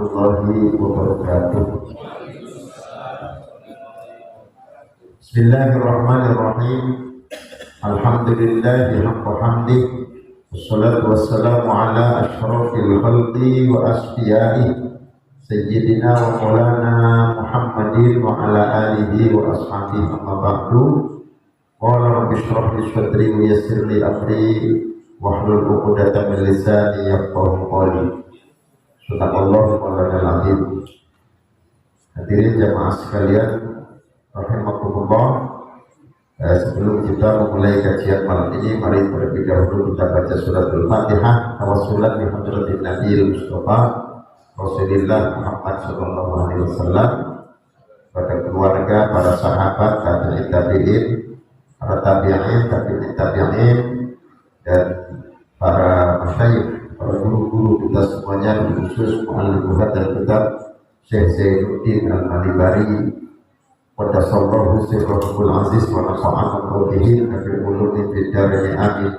warahmatullahi wabarakatuh. Bismillahirrahmanirrahim. Alhamdulillahi haqqa hamdih. Wassalatu wassalamu ala asyrafil khalqi wa asfiyaihi Sayyidina wa maulana Muhammadin wa ala alihi wa ashabihi amma ba'du. Qala rabbi shrah li sadri wa yassir li amri wahlul 'uqdatam min lisani yafqahu qawli. Subhanallah wa alhamdulillah. Hadirin jamaah sekalian rahimakumullah. Sebelum kita memulai kajian malam ini, mari terlebih dahulu kita baca suratul Fatihah tawassulan bi hadratin Nabiyil Mustafa Rasulullah Muhammad sallallahu alaihi wasallam, pada keluarga, para sahabat, tabi'in, para tabi'in, tabi'in, dan para masyayikh, para guru-guru kita semuanya, khusus mu'allim buhat dan kitab Syekh Zainuddin Al-Malibari Qaddasallahu sirrahul aziz wa nafa'ana qawlihi nabi ulumi biddarini amin.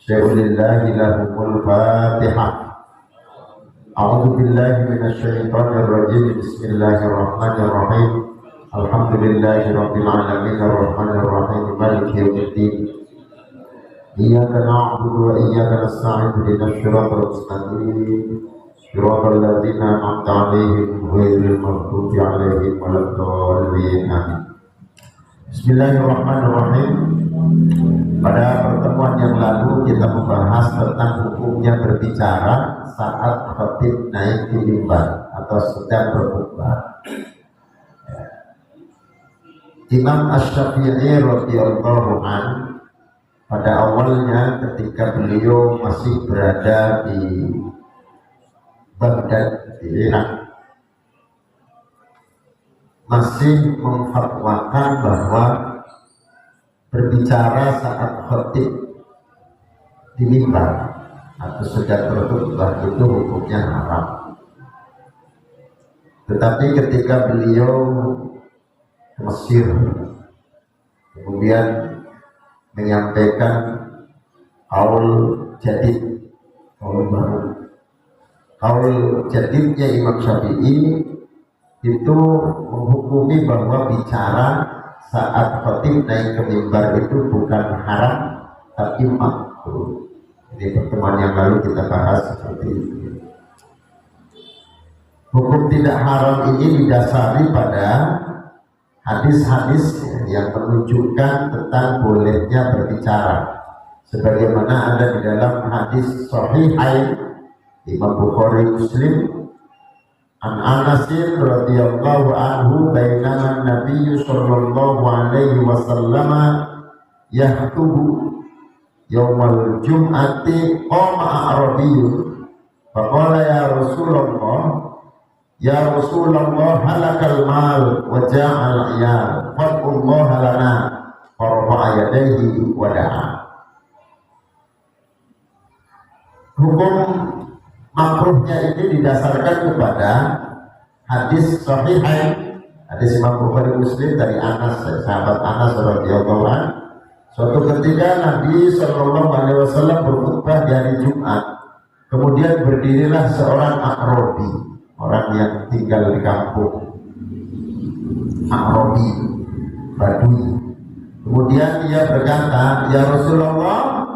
Syai'ulillahi lahumul fatihah. A'udzu billahi minasyaitonir rajim. Bismillahirrahmanirrahim. Alhamdulillahi rabbil alamin arrahmanir rahim maliki yaumiddin. Iyyaka na'budu wa iyyaka nasta'in ihdinas siratal mustaqim. Siratal ladzina an'amta 'alaihim ghairil maghdubi 'alaihim waladdallin. Amin. Bismillahirrahmanirrahim. Pada pertemuan yang lalu kita membahas tentang hukumnya berbicara saat khatib naik di mimbar atau sedang berkhutbah. Imam Asy-Syafi'i radhiyallahu anhu pada awalnya ketika beliau masih berada di Baghdad di Irak, masih memfatwakan bahwa berbicara saat khatib di mimbar atau sedang berkhutbah itu hukumnya haram. Tetapi ketika beliau ke Mesir kemudian menyampaikan qaul jadid, qaul baru, qaul jadidnya Imam Syafi'i itu menghukumi bahwa bicara saat khatib naik ke mimbar itu bukan haram tapi makruh. Di pertemuan yang lalu kita bahas seperti itu. Hukum tidak haram ini didasari pada hadis-hadis yang menunjukkan tentang bolehnya berbicara, sebagaimana ada di dalam hadis Sahihain Imam Bukhari Muslim. An Anasin radhiyallahu anhu bainama Nabi sallallahu alaihi wasallam yahtubu yaumal jum'ati qama a'rabiyyun faqala ya Rasulullah halakal mal wa ja'al iyal fad'ullaha lana farafa'a yadayhi wa da'a. Hukum makruhnya ini didasarkan kepada hadis Sahihain, hadis Imam Bukhari Muslim dari Anas, sahabat Anas radhiyallahu anhu. Suatu ketika Nabi sallallahu alaihi wasallam berkhutbah di hari Jumat, kemudian berdirilah seorang A'rabi, orang yang tinggal di kampung, A'rabi, Badui. Kemudian dia berkata, ya Rasulullah,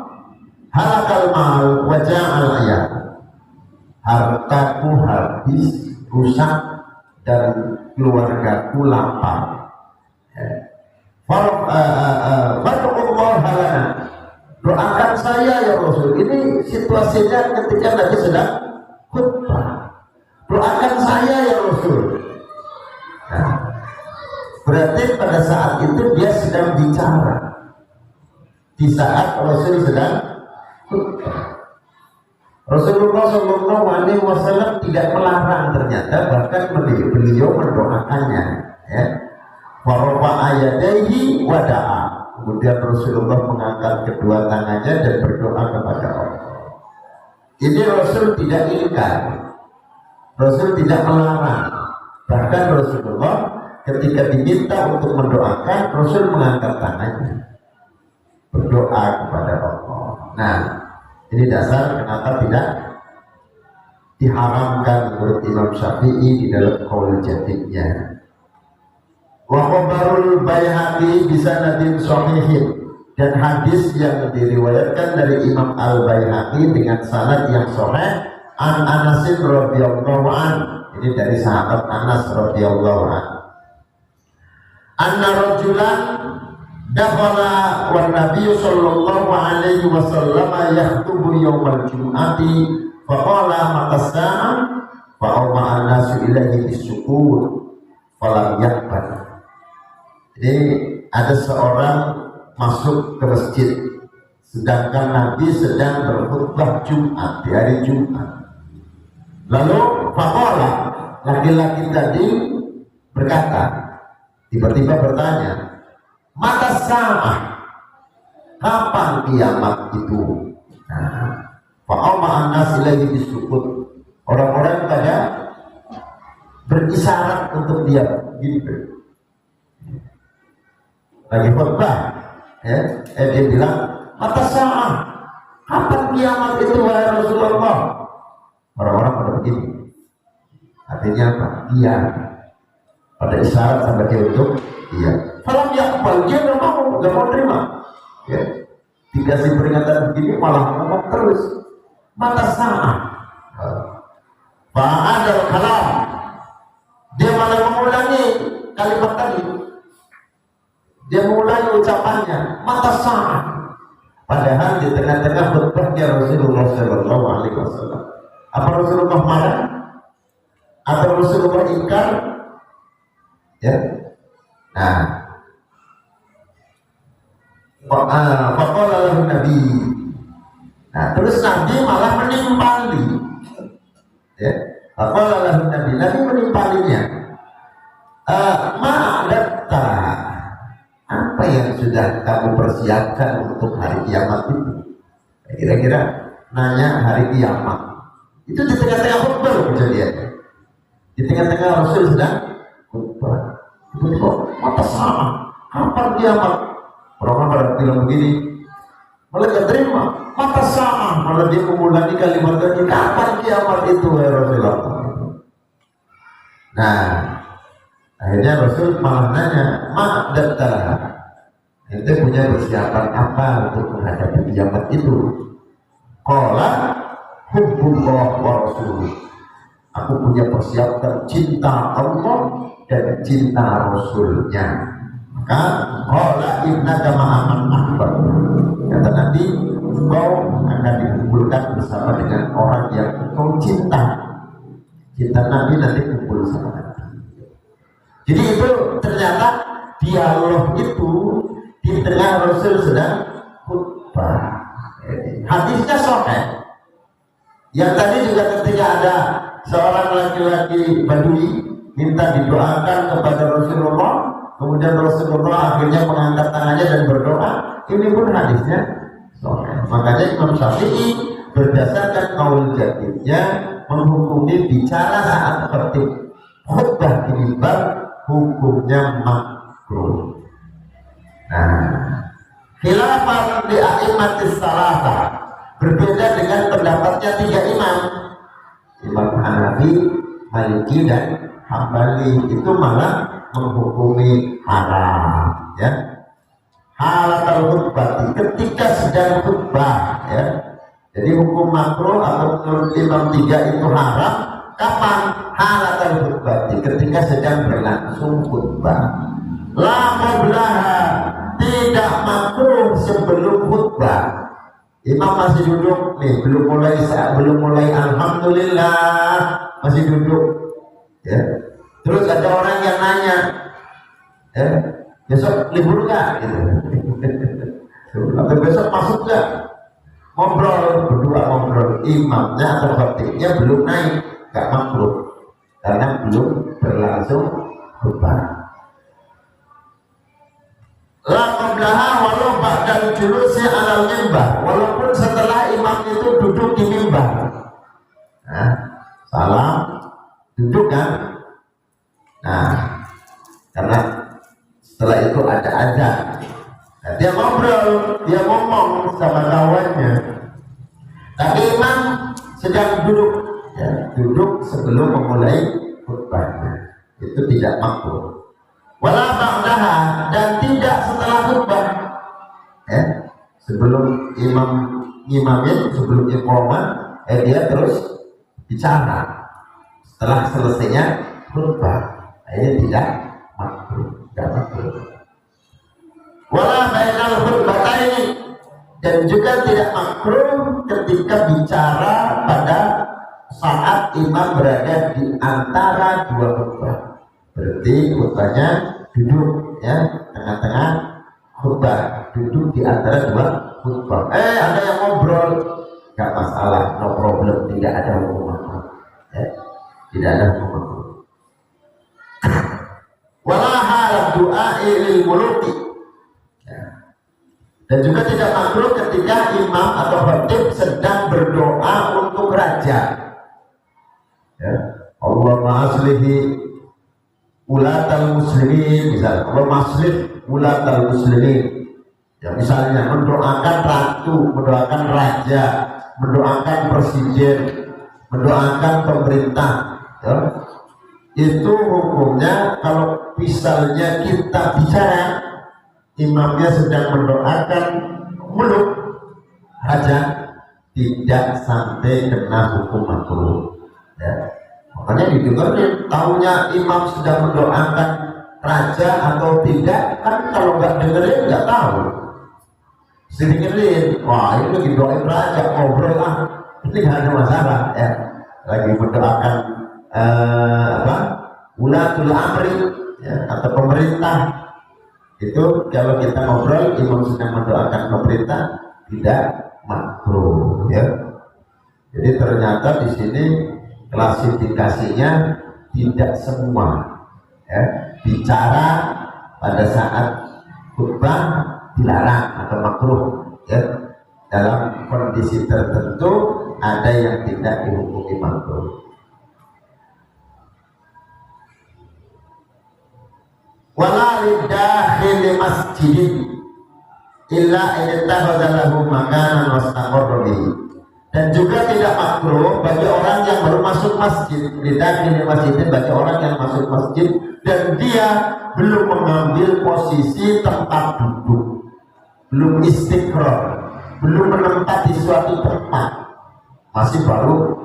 halakal mal wa ja'al iyal. Hartaku habis, rusak, dan keluargaku lapar. Doakan saya ya Rasul. Ini situasinya ketika Nabi sedang khutbah. Doakan saya ya Rasul. Nah, berarti pada saat itu dia sedang bicara. Di saat Rasul sedang khutbah. Rasulullah Shallallahu Alaihi Wasallam tidak melarang, ternyata bahkan beliau mendoakannya. Ya. Warofa ayadaihi wada'a. Kemudian Rasulullah mengangkat kedua tangannya dan berdoa kepada Allah. Ini Rasul tidak ingkar, Rasul tidak melarang. Bahkan Rasulullah ketika diminta untuk mendoakan, Rasul mengangkat tangannya, berdoa kepada Allah. Nah, ini dasar kenapa tidak diharamkan menurut Imam Syafi'i di dalam qaul jadidnya. Wa khabarul Baihaqi bisanadin shahihin, dan hadis yang diriwayatkan dari Imam Al-Baihaqi dengan sanad yang sahih an Anas radhiyallahu an, ini dari sahabat Anas radhiyallahu an, anna rajulan dakhala wan nabiy sallallahu alaihi wasallam yakhutubu yaumal jum'ati faqala mata sa'ah fa awma an-nasu ilaihi bisyukur falam yaqbal. Jadi ada seorang masuk ke masjid sedangkan Nabi sedang berkhutbah Jumat di hari Jumat. Lalu faqala, laki-laki tadi berkata, tiba-tiba bertanya, mata sa'ah, kapan kiamat itu? Nah, fa'ama an-nas ilaihi bisukut, orang-orang pada berisyarat untuk dia gitu. Lagi khutbah, ya, dia bilang, mata sa'ah, kapan kiamat itu wahai Rasulullah? Orang-orang pada begini, artinya apa? Dia pada isyarat sampai dia untuk dia. Falam yaqbal, dia nggak mau terima. Ya, dikasih peringatan begini malah ngomong terus. Mata sa'ah, fa'adal kalam, dia malah mengulangi kalimat tadi. Dia mulai ucapannya mata sa'ah, padahal di tengah-tengah khutbahnya Rasulullah Shallallahu Alaihi Wasallam. Apa Rasulullah marah? Atau Rasulullah ingkar? Ya. Nah, faqala lahu Nabi. Nah, terus Nabi malah menimpali. Ya. Faqala lahu Nabi. Nabi menimpalinya. Ma'adatta, apa yang sudah kamu persiapkan untuk hari kiamat itu? Kira-kira nanya hari kiamat. Itu di tengah-tengah khutbah kejadiannya. Di tengah-tengah Rasul sedang khutbah. Itu kok mata sa'ah, kapan kiamat? Orang-orang pada bilang begini, malah gak terima. Mata sa'ah, malah dia mengulangi kalimat tadi, kapan kiamat itu ya Rasulullah? Nah, akhirnya Rasul malah nanya, ma'adatta, ente punya persiapan apa untuk menghadapi kiamat itu? Qala hubbullah wa rasuluh, aku punya persiapan cinta Allah dan cinta Rasulnya. Maka qala innaka ma'aman ahbab, kata Nabi, engkau akan dikumpulkan bersama dengan orang yang engkau cinta. Cinta Nabi nanti kumpul sama Nabi. Jadi itu ternyata dialog itu di tengah Rasul sedang khutbah. Hadisnya sahih. Yang tadi juga ketika ada seorang laki-laki Badui minta didoakan kepada Rasulullah, kemudian Rasulullah akhirnya mengangkat tangannya dan berdoa, ini pun hadisnya sahih. Makanya Imam Syafi'i berdasarkan qaul jadidnya menghukumi bicara saat seperti khutbah di mimbar hukumnya makruh. Nah, khilafan di a'immatis salasa, berbeda dengan pendapatnya tiga imam, Imam Hanafi, Maliki dan Hambali, itu malah menghukumi haram, ya. Halatal khutbah, ketika sedang khutbah, ya. Jadi hukum makruh atau menurut imam tiga itu haram kapan? Halatal khutbah, ketika sedang berlangsung khutbah. La qablaha, tidak makruh sebelum khutbah. Imam masih duduk nih, belum mulai alhamdulillah, masih duduk, ya. Terus ada orang yang nanya, ya, besok libur nggak? Gitu. Atau besok masuk nggak? Ngobrol, berdua ngobrol, imamnya atau khatibnya belum naik, nggak makruh karena belum berlangsung khutbah. La qablaha walau ba'dal julusi 'alal mimbar, walaupun setelah imam itu duduk di mimbar. Nah, salam, duduk kan? Nah, karena setelah itu ada azan. Nah, dia ngobrol, dia ngomong sama kawannya. Tapi imam sedang duduk, ya. duduk sebelum memulai khutbahnya, itu tidak makruh. Wala ba'daha, dan tidak setelah khutbah. Ya, sebelum imam ngimamin, sebelum iqamah, dia terus bicara. Setelah selesainya khutbah, ini tidak makruh, tidak makruh. Wala bainal khutbataini, dan juga tidak makruh ketika bicara pada saat imam berada di antara dua khutbah. Berarti khutbahnya duduk, ya, tengah-tengah khutbah, duduk di antara dua khutbah. Ada yang ngobrol, nggak masalah, no problem, tidak ada hukum makruh, ya, tidak ada hukum makruh. Wala hal du'a lil muluki, dan juga tidak makruh ketika imam atau khatib sedang berdoa untuk raja. Ya, Allahumma aslihi ulatal muslimin, misalnya Allahumma aslih ulatal muslimin. Ya, misalnya mendoakan ratu, mendoakan raja, mendoakan presiden, mendoakan pemerintah. Ya, itu hukumnya kalau misalnya kita bicara, imamnya sedang mendoakan muluk raja, tidak sampai kena hukum makruh. Ya, makanya didengarin, tahunya imam sedang mendoakan raja atau tidak, kan kalau nggak dengerin nggak tahu. Dengerin, wah ini lagi doain raja, ngobrol lah, ini nggak ada masalah, ya. Lagi mendoakan ulatul amri, ya, atau pemerintah. Itu kalau kita ngobrol, imam sedang mendoakan pemerintah, tidak makruh, ya. Jadi ternyata di sini klasifikasinya tidak semua, ya, bicara pada saat khutbah dilarang atau makruh, ya. Dalam kondisi tertentu ada yang tidak dihukumi makruh. Wala lidakhil masjid illa ittakhadha lahu makanan wastaqarra bihi, dan juga tidak makruh bagi orang yang baru masuk masjid, lidakhil masjid, bagi orang yang masuk masjid dan dia belum mengambil posisi tempat duduk, belum istiqrar, belum menempati suatu tempat, masih baru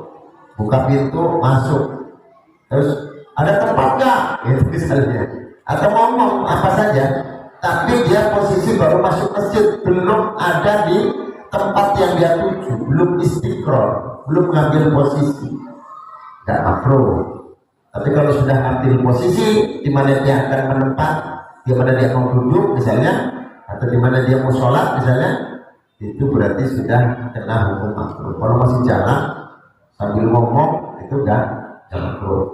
buka pintu masuk, terus ada tempat nggak, gitu misalnya, atau ngomong apa saja, tapi dia posisi baru masuk masjid, belum ada di tempat yang dia tuju, belum istiqrar, belum mengambil posisi, nggak makruh. Tapi kalau sudah ambil posisi di mana dia akan menempat, di mana dia mau duduk misalnya, atau di mana dia mau sholat misalnya, itu berarti sudah kena hukum makruh. Kalau masih jalan sambil ngomong, itu udah makruh.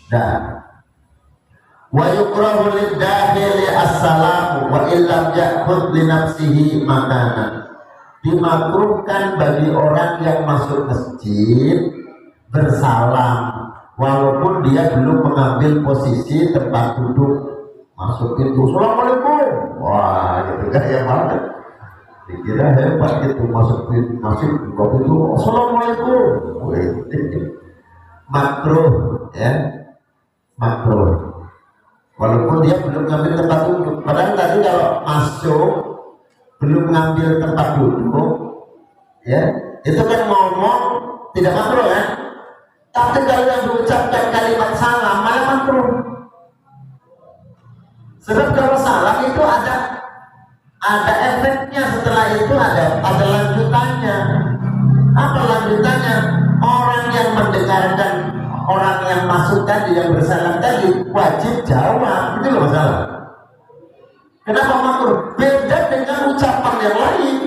Dan wa yukrahu lid-dakhili as-salamu wa illam ya'khudh li nafsihi makanan. Dimakruhkan bagi orang yang masuk masjid bersalam walaupun dia belum mengambil posisi tempat duduk. Masuk pintu, assalamualaikum, wah gitu kan ya, banget dikira hebat gitu, masuk pintu assalamualaikum, makruh, ya, makruh walaupun dia belum ngambil tempat duduk. Padahal tadi kalau masuk belum ngambil tempat duduk, ya, itu kan ngomong tidak makruh, ya. Tapi kalau yang diucapkan kalimat salam malah makruh. Sebab kalau salam itu ada efeknya, setelah itu ada lanjutannya. Apa lanjutannya? Orang yang mendengarkan orang yang masuk tadi, yang bersalam tadi, wajib jawab. Itu loh masalah. Kenapa makruh? Beda dengan ucapan yang lain.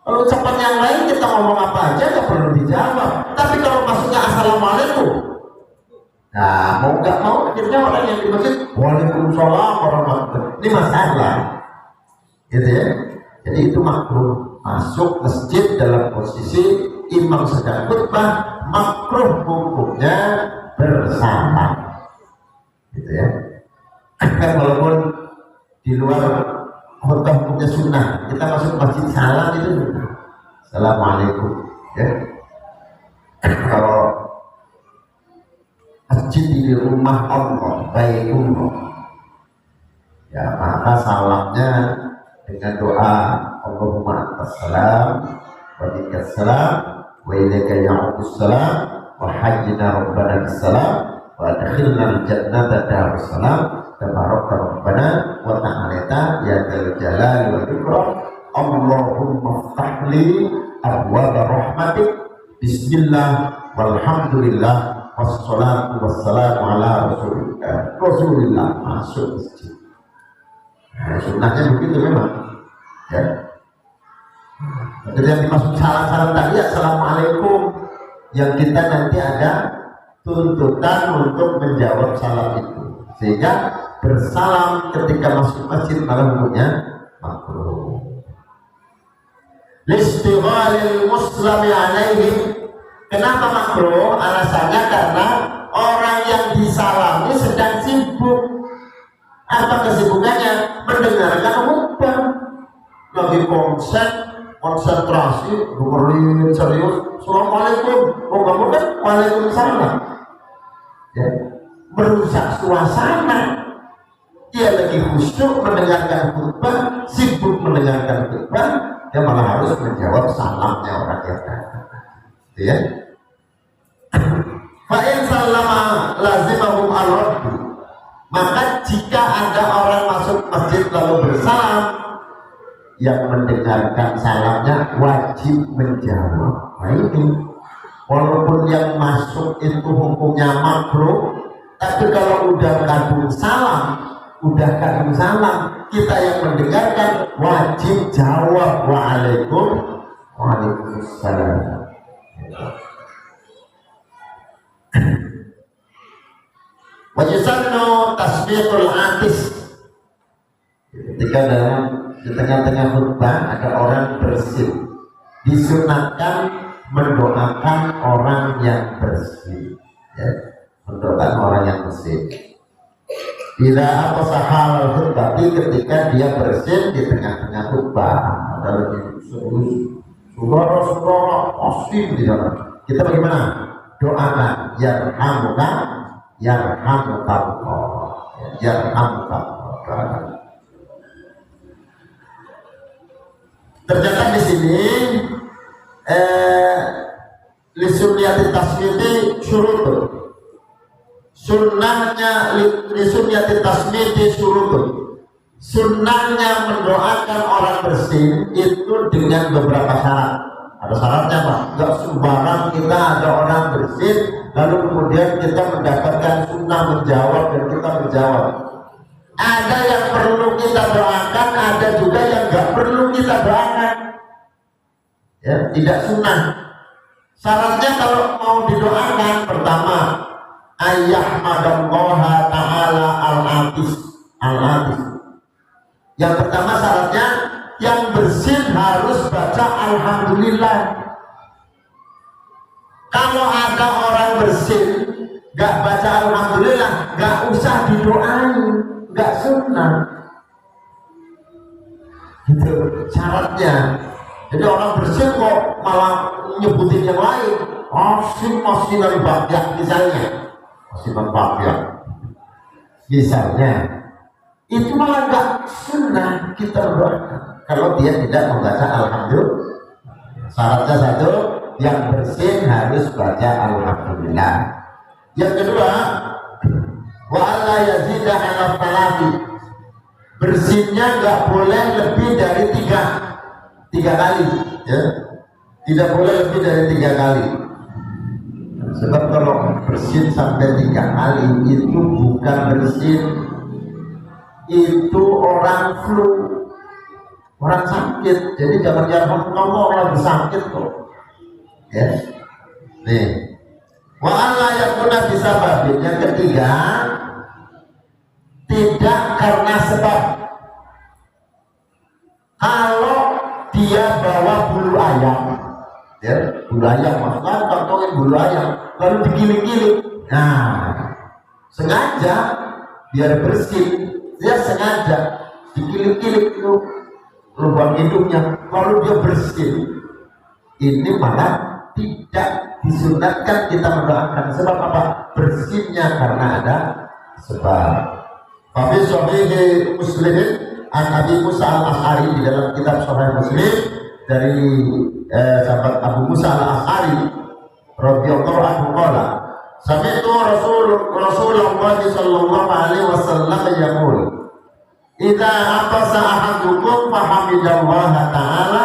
Kalau ucapan yang lain kita ngomong apa aja gak perlu dijawab. Tapi kalau masuknya assalamualaikum, nah mau nggak mau akhirnya orang yang di masjid waalaikumsalam warahmatullahi, ini masalah, gitu ya. Jadi itu makruh masuk masjid dalam posisi imam sedang khutbah, makruh hukumnya bersama, gitu ya. Walaupun di luar khutbah hukumnya sunnah, kita masuk masjid salam itu sunnah. Assalamualaikum. Ya. Kalau masjid di rumah Allah, Baitullah, ya maka salamnya dengan doa Allahumma antas salam wa minkas salam wa ilaika ya'udus salam wa hayyina rabbana bis salam wa adkhilna al jannata darus salam tabaraka rabbana wa ta'ala ya dzal jalali wal ikram. Allahumma ftahli abwaab rahmatik bismillah walhamdulillah wassalatu wassalamu ala rasulillah. Masuk masjid. Nah, sunnahnya begitu memang ya. Jadi yang dimaksud salam-salam tadi assalamualaikum, yang kita nanti ada tuntutan untuk menjawab salam itu, sehingga bersalam ketika masuk masjid malah hukumnya makruh. Listighalil muslimi alaihim. Kenapa makruh? Alasannya karena orang yang disalami sedang sibuk. Apa kesibukannya? Mendengarkan khutbah, lagi konsentrasi, dengerin serius. Assalamualaikum. Oh kamu kan? Waalaikumsalam. Ya, merusak suasana. Dia lagi khusyuk mendengarkan khutbah, sibuk mendengarkan khutbah, dia malah harus menjawab salamnya orang yang datang. Ya. Fa'in salama lazimahum al-raddu. Maka jika ada orang masuk masjid lalu bersalam, yang mendengarkan salamnya wajib menjawab. Nah ini, walaupun yang masuk itu hukumnya makruh, tapi kalau udah kadung salam, kita yang mendengarkan wajib jawab waalaikumsalam. Wajisanno tasbiqul atis. Ketika di tengah-tengah khutbah ada orang bersin, disunatkan mendoakan orang yang bersin, ya, mendoakan orang yang bersin. Bila apa sahal khutbah, ketika dia bersin di tengah-tengah khutbah, ada lebih serius, saudara-saudara pasti tidak. Kita bagaimana? Doakan yarhamuka. Tercatat di sini lisunniyati tasmiti syurutun. Sunnahnya lisunniyati tasmiti syurutun. Sunnahnya mendoakan orang bersin itu dengan beberapa syarat. Ada syaratnya Pak, nggak sembarang kita ada orang bersin lalu kemudian kita mendapatkan sunnah menjawab dan kita menjawab. Ada yang perlu kita doakan, ada juga yang nggak perlu kita doakan. Ya, tidak sunnah. Syaratnya kalau mau didoakan, pertama ayyahmadallaha ta'ala al-atis. Yang pertama syaratnya yang bersin harus baca alhamdulillah. Kalau ada orang bersin gak baca alhamdulillah, gak usah didoain, gak sunnah. Gitu syaratnya. Jadi orang bersin kok malah nyebutin yang lain. Masih dari bakyak misalnya, misalnya itu malah gak sunnah kita berdoa kalau dia tidak membaca alhamdulillah. Syaratnya satu, yang bersin harus baca alhamdulillah. Yang kedua, wa alla yazida ala talati. Bersinnya nggak boleh lebih dari tiga kali, ya. Tidak boleh lebih dari 3 kali. Sebab kalau bersin sampai 3 kali itu bukan bersin, itu orang flu, orang sakit. Jadi jangan kamu orang sakit kok. Ya, nih. Wa alla yakuna bisababin. Yang ketiga, tidak karena sebab. Kalau dia bawa bulu ayam, ya, bulu ayam, maksudnya kantongin bulu ayam, lalu digiling-giling. Nah, sengaja biar bersih, dia sengaja digiling-giling itu lubang hidungnya, lalu dia bersih. Ini malah tidak disunatkan kita mendoakan. Sebab apa? Bersinnya karena ada sebab. Tapi Sahih Muslim an Abi Musa al-Ash'ari, di dalam kitab Sahih Muslim dari sahabat Abu Musa al-Ash'ari radhiyallahu anhu qala sami'tu Rasulullah sallallahu alaihi wasallam yaqul idza atasa ahadukum fahamidallaha ta'ala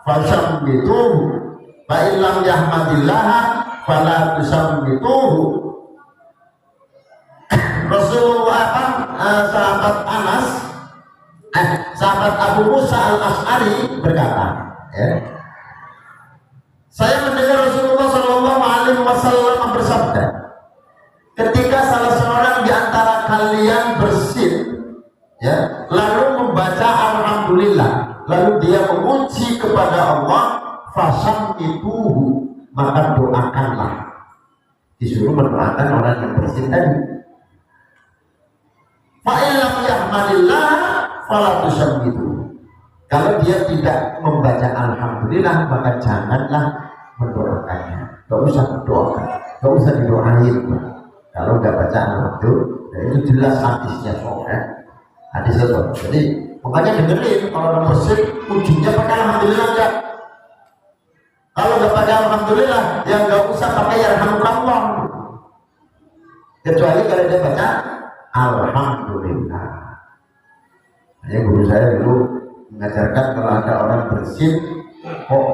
fashammituhu fa illam yahmadillaha fala tusammituhu. Rasulullah sahabat Anas sahabat Abu Musa al-Ash'ari berkata, ya, saya mendengar Rasulullah Shallallahu Alaihi Wasallam bersabda, ketika salah seorang di antara kalian bersin, ya, lalu membaca alhamdulillah, lalu dia memuji kepada Allah, fasammituhu, maka doakanlah. Disuruh mendoakan orang yang bersin tadi. Fa'ilam yahmadillah fala tusammitu. Kalau dia tidak membaca alhamdulillah, maka janganlah mendoakannya. Gak usah mendoakan, gak usah didoain. Kalau nggak baca alhamdulillah, itu jelas hadisnya soalnya. Hadis itu. Jadi makanya dengerin, kalau orang bersin ujungnya pakai alhamdulillah enggak. Kalau nggak pakai alhamdulillah, ya nggak usah pakai yarhamukallah. Kecuali kalau dia baca alhamdulillah. Ini guru saya dulu mengajarkan kalau ada orang bersin kok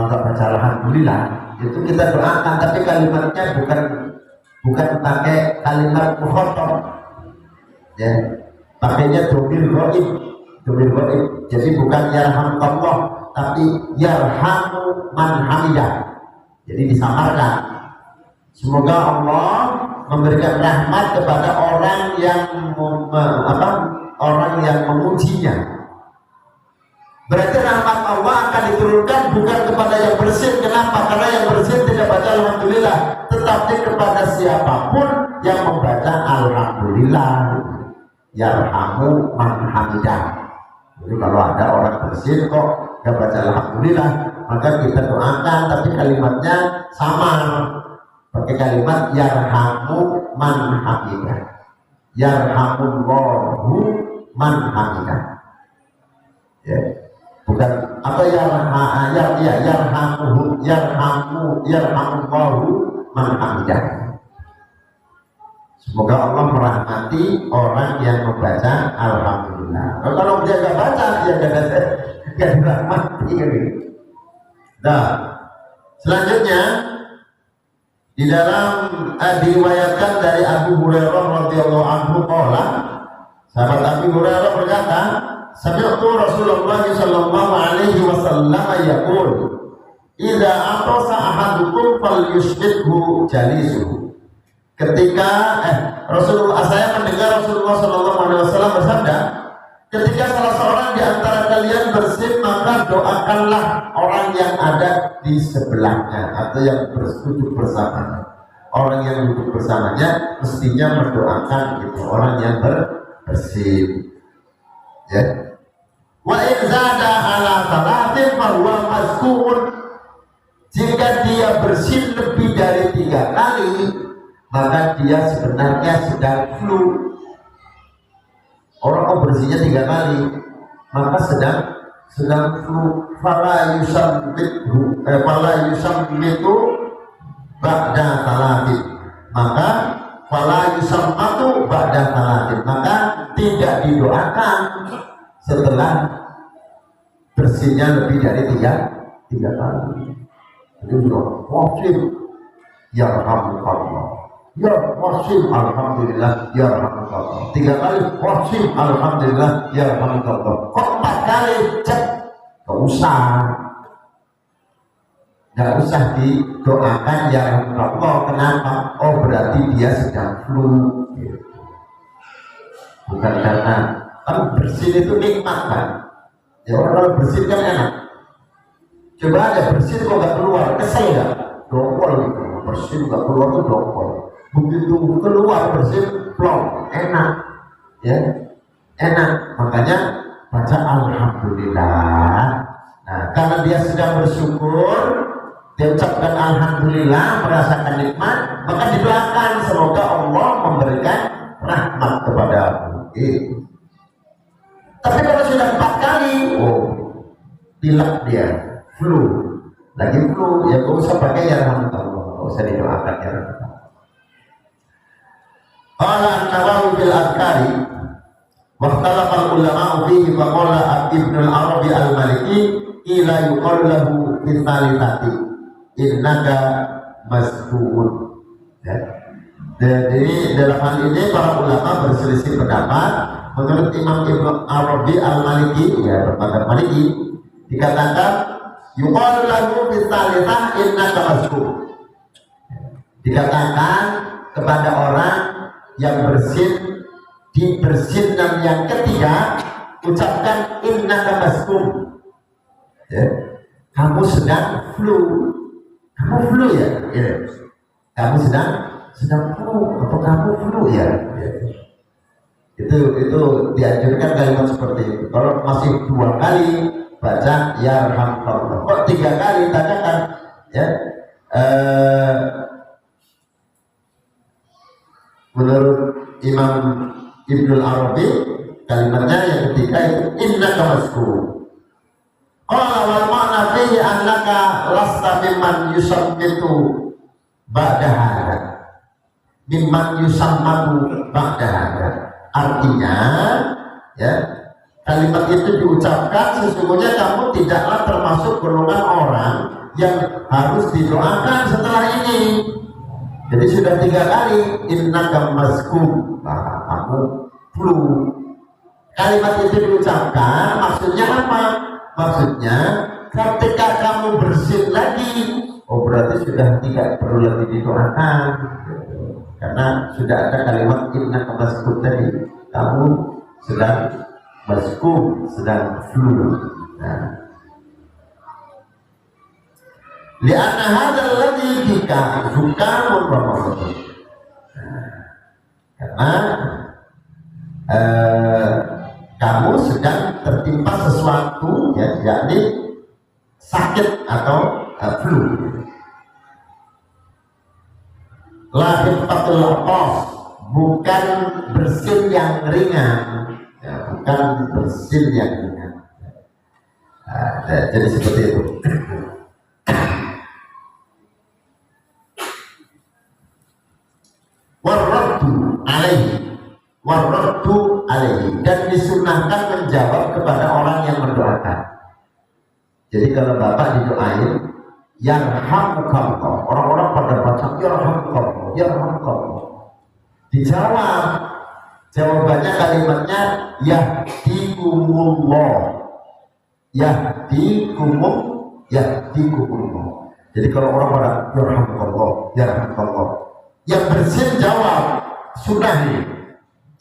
nggak baca alhamdulillah, itu kita doakan, tapi kalimatnya bukan pakai kalimat mukhatab, ya, pakainya domir ghaib. Jadi bukan yarhamukallah, tapi yarhamu man hamidah. Jadi disamarkan. Semoga Allah memberikan rahmat kepada orang yang memujinya. Berarti rahmat Allah akan diturunkan bukan kepada yang bersin. Kenapa? Karena yang bersin tidak baca alhamdulillah, tetapi kepada siapapun yang membaca alhamdulillah, yarhamu man hamidah. Jadi kalau ada orang bersin kok nggak baca alhamdulillah, maka kita doakan, tapi kalimatnya sama. Pakai kalimat yarhamu man hamidah, yarhamullahu man hamidah, ya, bukan apa yarhamullahu man hamidah. Semoga Allah merahmati orang yang membaca alhamdulillah. Kalau dia nggak baca, dia nggak dirahmati. Nah, selanjutnya di dalam diriwayatkan dari Abu Hurairah radhiyallahu anhu qala, sahabat Abu Hurairah berkata, sami'tu Rasulullah sallallahu alaihi wasallam yaqul, idza atasa ahadukum falyusbithu jalisuhu. Ketika saya mendengar Rasulullah sallallahu alaihi wasallam bersabda, ketika salah seorang di antara kalian bersin, maka doakanlah orang yang ada di sebelahnya atau yang duduk bersamanya. Orang yang duduk bersamanya mestinya mendoakan gitu, orang yang bersin. Ya. Wa in zada ala salatin fa huwa mazkur. Jika dia bersin lebih dari 3 kali, maka dia sebenarnya sedang flu. Orang bersihnya 3 kali, maka sedang flu. Fala yusammitu ba'da salatin, maka fala yusammatu ba'da salatin, maka tidak didoakan setelah bersihnya lebih dari 3 kali. Itu sudah wajib yarhamukallah, ya wajib alhamdulillah yarhamukallah. 3 kali wajib alhamdulillah yarhamukallah. Kok 4 kali cek? Gak usah didoakan yarhamukallah. Kenapa? Oh berarti dia sedang flu. Bukan karena kan bersin itu nikmat kan. Ya orang kalau bersin kan enak. Coba aja bersin kok gak keluar, kesel gak? Dongkol gitu. Bersin gak keluar tuh dongkol. Begitu keluar bersin plong, enak, ya enak. Makanya baca alhamdulillah. Nah, karena dia sedang bersyukur, dia ucapkan alhamdulillah, merasakan nikmat, maka didoakan semoga Allah memberikan rahmat kepadamu. Tapi kalau sudah 4 kali, pilek dia, flu, lagi flu, ya gak usah pakai ya rahmatullah, gak usah didoakan ya rahmatullah. Qala an-Nawawi bil Adhkari waqtalafa al-ulama fihi wa qala Ibnu al-Arabi al-Maliki ila yuqalu lahu fi thalithati innaka mas'ul. Ya. Jadi dalam hal ini para ulama berselisih pendapat. Menurut Imam Ibnu Arabi al-Maliki, ya bermadzhab Maliki, dikatakan yuqalu lahu fi thalithah innaka mas'ul. Dikatakan kepada orang yang bersin di bersinan yang ketiga, ucapkan innaka mas'ul. Ya. Kamu sedang flu. Kamu flu ya? Ya. Kamu sedang flu atau kamu flu ya? Ya. Itu dianjurkan kalimat seperti itu. Kalau masih 2 kali baca ya rahmatullah. Kok 3 kali tanyakan ya? Menurut Imam Ibnu Arabi kalimatnya yang ketiga itu innaka mas'ul. Qala wal ma'na fihi annaka lasta mimman yusammitu ba'da hada. Mimman yusammatu ba'da hada. Artinya ya, kalimat itu diucapkan sesungguhnya kamu tidaklah termasuk golongan orang yang harus didoakan setelah ini. Jadi sudah 3 kali innaka mas'ul, kamu flu. Kalimat itu diucapkan maksudnya apa? Maksudnya ketika kamu bersin lagi, berarti sudah tidak perlu lagi didoakan, karena sudah ada kalimat innaka mas'ul tadi, kamu sedang mas'ul, sedang flu. Nah, li'anna hadzal ladzi bika zukamun wa maradun. Karena kamu sedang tertimpa sesuatu ya, yakni sakit atau flu. Lahir fatul lapos, bukan bersin yang ringan ya, bukan bersin yang ringan. Jadi seperti itu. Warraddu alaihi, dan disunahkan menjawab kepada orang yang mendoakan. Jadi kalau bapak didoain yarhamukallah, orang-orang pada baca yarhamukallah, yarhamukallah, dijawab, jawabannya kalimatnya yahdikumullah, yahdikumullah. Jadi kalau orang pada yarhamukallah, yarhamukallah, yang bersin jawab sunnah ini,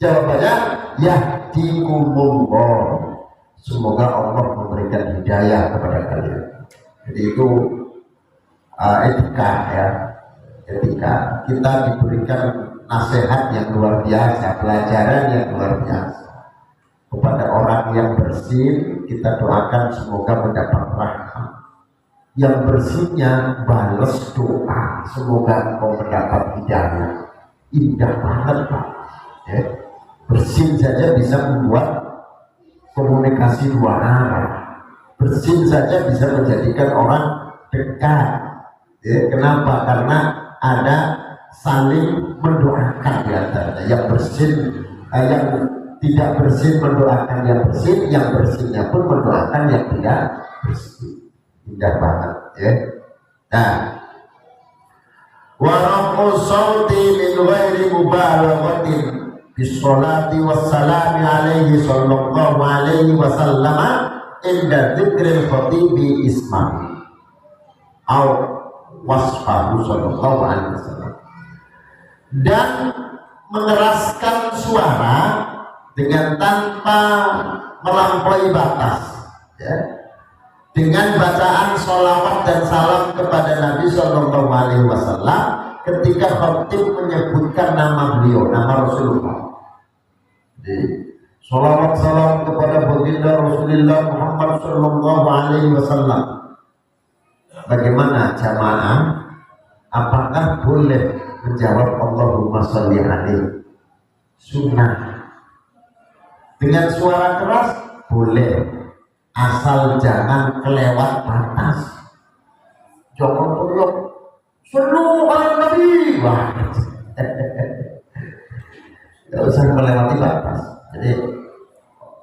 jawabannya yahdikumullah, semoga Allah memberikan hidayah kepada kalian. Jadi itu etika ya, etika. Kita diberikan nasihat yang luar biasa, pelajaran yang luar biasa. Kepada orang yang bersin kita doakan semoga mendapat rahmat. Yang bersinnya balas doa, semoga kau mendapat hidayah. Indah banget Pak ya. Bersin saja bisa membuat komunikasi 2 arah. Bersin saja bisa menjadikan orang dekat ya. Kenapa? Karena ada saling mendoakan di antaranya. Yang bersin, yang tidak bersin mendoakan yang bersin, yang bersinnya pun mendoakan yang tidak bersin. Indah banget ya. Nah, wa rafu sauti min ghairi mubalaghatin bis-sholati was-salami alaihi sallallahu alaihi wasallama inda dzikril khatibi ismahi au wasfahu sallallahu alaihi wasallam, dan mengeraskan suara dengan tanpa melampaui batas ya, dengan bacaan sholawat dan salam kepada Nabi sallallahu alaihi wasallam ketika khatib menyebutkan nama beliau, nama Rasulullah. Jadi, Salawat salam kepada baginda Rasulullah Muhammad Sallallahu Alaihi Wasallam. Bagaimana jamaah? Apakah boleh menjawab Allahumma sholli alaihi? Sunnah. Dengan suara keras boleh, asal jangan kelewat batas. Jangan teriak sallu ala nabi. Wah, tidak usah melewati batas. Jadi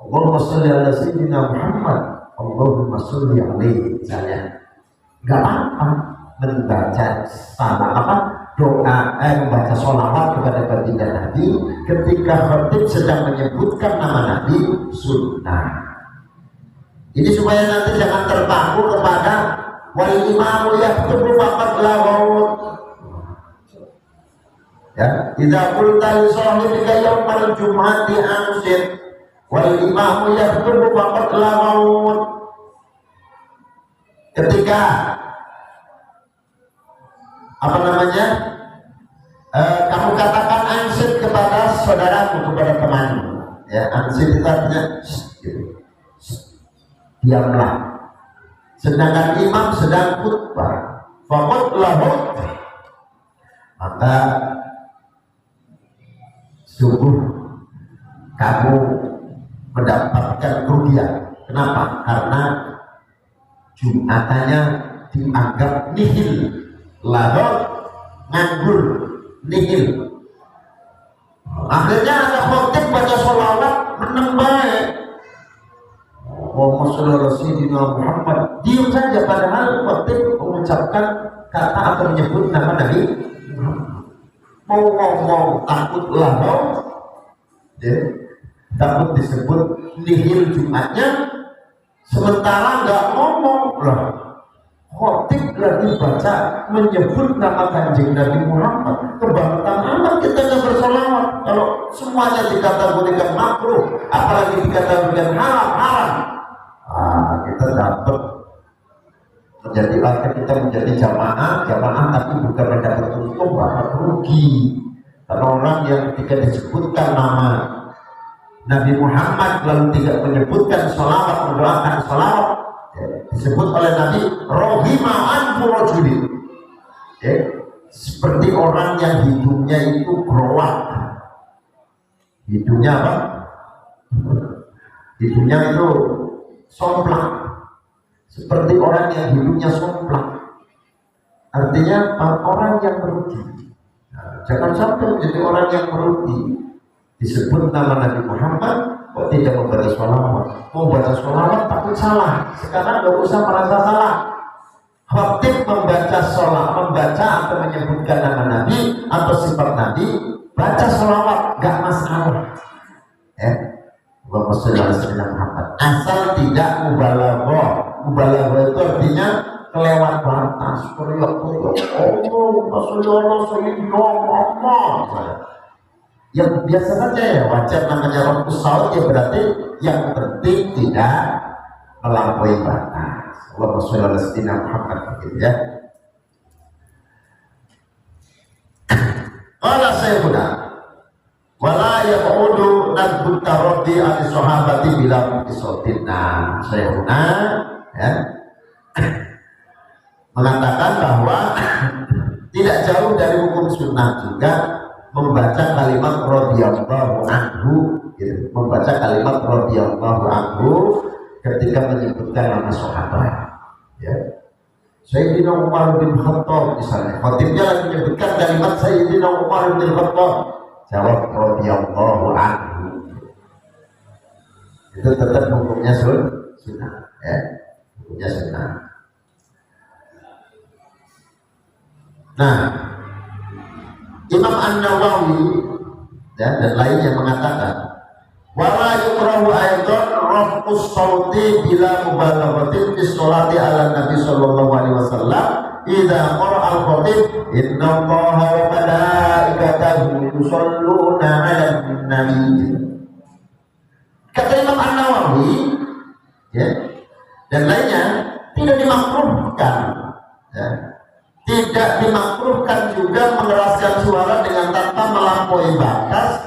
Allahumma sholli ala sayyidina Muhammad, Allahumma sholli alaihi misalnya. Enggak apa membaca doa, membaca sholawat kepada baginda Nabi ketika khatib sedang menyebutkan nama Nabi, sunnah. Ini supaya nanti jangan terpaku kepada wal imamu yaktubu faqad lawut. Ya, idza qulta li sahibika yaumal jum'ati ansid wal imamu yaktubu faqad lawut. Ketika kamu katakan ansid kepada saudaramu, kepada temanmu, ya, ansid itu artinya diamlah. Sedangkan imam sedang khutbah, faqad lahut, maka sungguh kamu mendapatkan kerugian. Kenapa? Karena Jumatannya dianggap nihil, lahut, nganggur, nihil. Akhirnya ada khotib baca sholawat menang baik. Allahumma sholli ala sayyidina Muhammad, diam saja padahal khotib mengucapkan kata atau menyebut nama Nabi Muhammad. Mau ngomong takut lahut, ya, takut disebut nihil Jumatnya, sementara nggak ngomong lah. Khotib lagi baca menyebut nama kanjeng Nabi Muhammad. Kebangetan amat kita yang bersolawat. Kalau semuanya dikategorikan makruh, apalagi dikategorikan haram, kita dapat menjadi kita menjadi jamaah tapi bukan mendapat untung, bahkan rugi. Karena orang yang ketika disebutkan nama Nabi Muhammad lalu tidak menyebutkan sholawat, mendoakan sholawat, disebut oleh Nabi rohimah anfurojuli, seperti orang yang hidungnya itu gerowak. Hidungnya apa? Hidungnya itu somplak, seperti orang yang hidungnya somplak. Artinya orang yang merugi. Jangan sampai menjadi orang yang merugi. Disebut nama Nabi Muhammad kok tidak membaca sholawat. Mau baca sholawat takut salah. Sekarang nggak usah merasa salah. Khatib membaca sholawat, membaca atau menyebutkan nama Nabi atau sifat Nabi, baca sholawat nggak masalah. Allahumma sholli ala sayyidina Muhammad. Asal tidak mubalaghah. Mubalaghah itu artinya kelewat batas. Allahumma sholli ala sayyidina Muhammad. Yang biasa saja ya, wajar namanya rabbus shaut, ya berarti yang penting tidak melampaui batas. Allahumma sholli ala sayyidina Muhammad, begitu ya. Qala sayyiduna wala yaqudu nadbut taraddi an sahabati bila muqisatina. Sayyiduna ya mengatakan bahwa tidak jauh dari hukum sunnah juga membaca kalimat radhiyallahu anhu, gitu. Membaca kalimat radhiyallahu anhu ketika menyebutkan nama sahabat, ya. Sayyidina Umar bin Khattab misalnya, khatibnya lagi menyebutkan kalimat Sayyidina Umar bin Khattab, jawab radhiyallahu anhu. Itu tetap hukumnya sunnah, ya. Hukumnya sunnah. Nah, Imam An-Nawawi dan lainnya mengatakan wala yukrahu aidan raf'us sauti bila mubalaghatin fi sholati ala nabi sallallahu alaihi wasallam idza qara'a al-khatib inna allaha wa malaikatahu yusholluna 'alan nabi. Kata Imam An-Nawawi, ya, dan lainnya tidak dimakruhkan, ya. Tidak dimakruhkan juga mengeraskan suara dengan tanpa melampaui batas,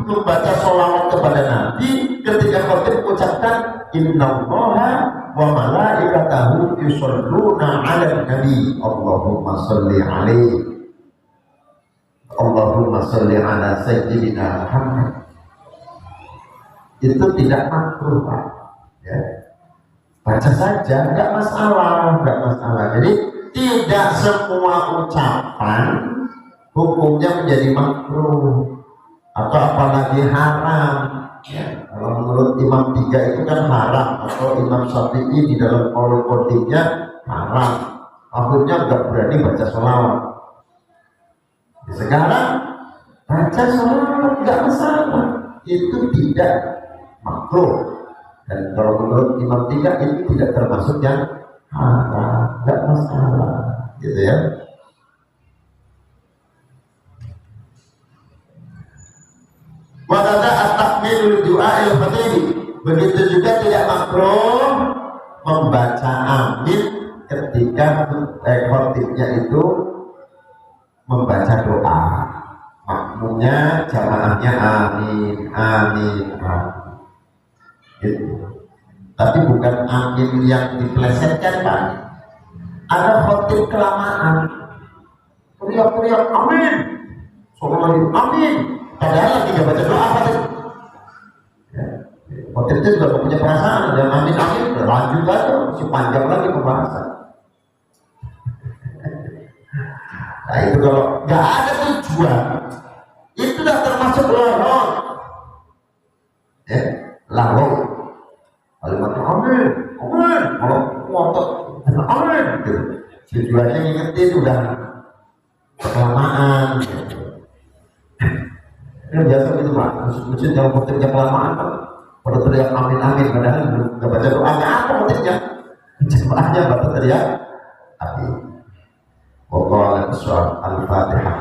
membaca sholawat kepada Nabi ketika khotib ucapkan innallaha wa malaikatahu yusholluna 'alan nabi Allahumma sholli alaihi Allahumma sholli ala sayyidina Muhammad. Itu tidak makruh, Pak, ya. Baca saja, enggak masalah. Jadi tidak semua ucapan hukumnya menjadi makruh atau apalagi haram, ya. Kalau menurut Imam 3 itu kan haram, atau Imam Syafi'i di dalam qaul qadimnya haram, akhirnya enggak berani baca sholawat. Sekarang baca sholawat enggak masalah, itu tidak makruh. Dan kalau menurut Imam 3 itu tidak termasuk yang haram, enggak masalah, gitu ya. Wadada at-takmilul du'a'il khatibi, begitu juga tidak makruh membaca amin ketika khotibnya itu membaca doa. Makmumnya, jamaahnya amin, amin, amin. Gitu. Tapi bukan amin yang dipelesetkan, Pak. Ada khotib kelamaan, teriak-teriak amin, soalnya lagi amin, padahal lagi gak baca doa khotib. Ya. Khotib itu juga punya perasaan, dan amin amin lanjut aja, masih panjang lagi pembahasan. Nah itu kalau gak ada tujuan, itu sudah termasuk lorong, ya, lorong. Kalimat amin, amin, kalau ngotot amin, gitu. Tujuannya ngingetin udah kelamaan. Ini biasa gitu, Pak. Masjid yang khotibnya kelamaan, Pak. Pada teriak amin amin, padahal nggak baca doa, nggak apa khotibnya. Jemaahnya baca teriak amin. Waqala surah Al-Fatihah.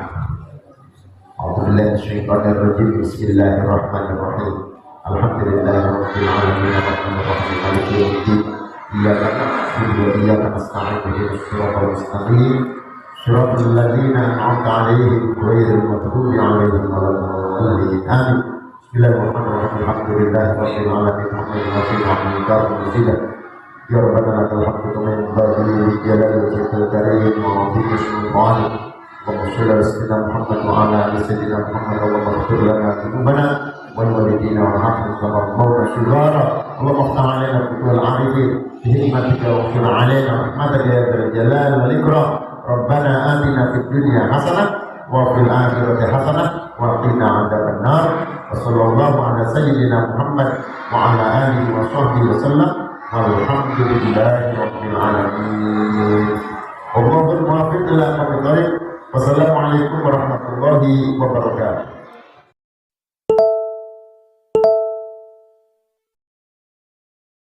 A'udzubillahi minasyaitonir rajim. Bismillahirrahmanirrahim. Alhamdulillahirabbil alamin arrahmanir rahim maliki yaumiddin. Iyyaka na'budu wa iyyaka nasta'in ihdinas siratal mustaqim siratal ladzina an'amta 'alaihim ghairil maghdubi 'alaihim waladdallin. Amin. Bismillahirrahmanirrahim. Alhamdulillahirabbil alamin arrahmanir rahim maliki yaumiddin. Ya Rabbana lakal hamdu kama yanbaghi li jalali wajhikal karim wa 'azimi sultanik. Allahumma shalli ala sayyidina Muhammad wa ala ali sayyidina Muhammad. Allahumma ighfir lana dhunubana والوالدين والرحمة والموتى شرارا. اللهم افتح علينا فتوح العارفين بحكمتك واغفر علينا رحمتك يا ذا الجلال والإكرام. ربنا آتنا في الدنيا حسنة وفي الآخرة حسنة وقنا عذاب النار. وصلى الله على سيدنا محمد وعلى آله وصحبه وسلم والحمد لله رب العالمين.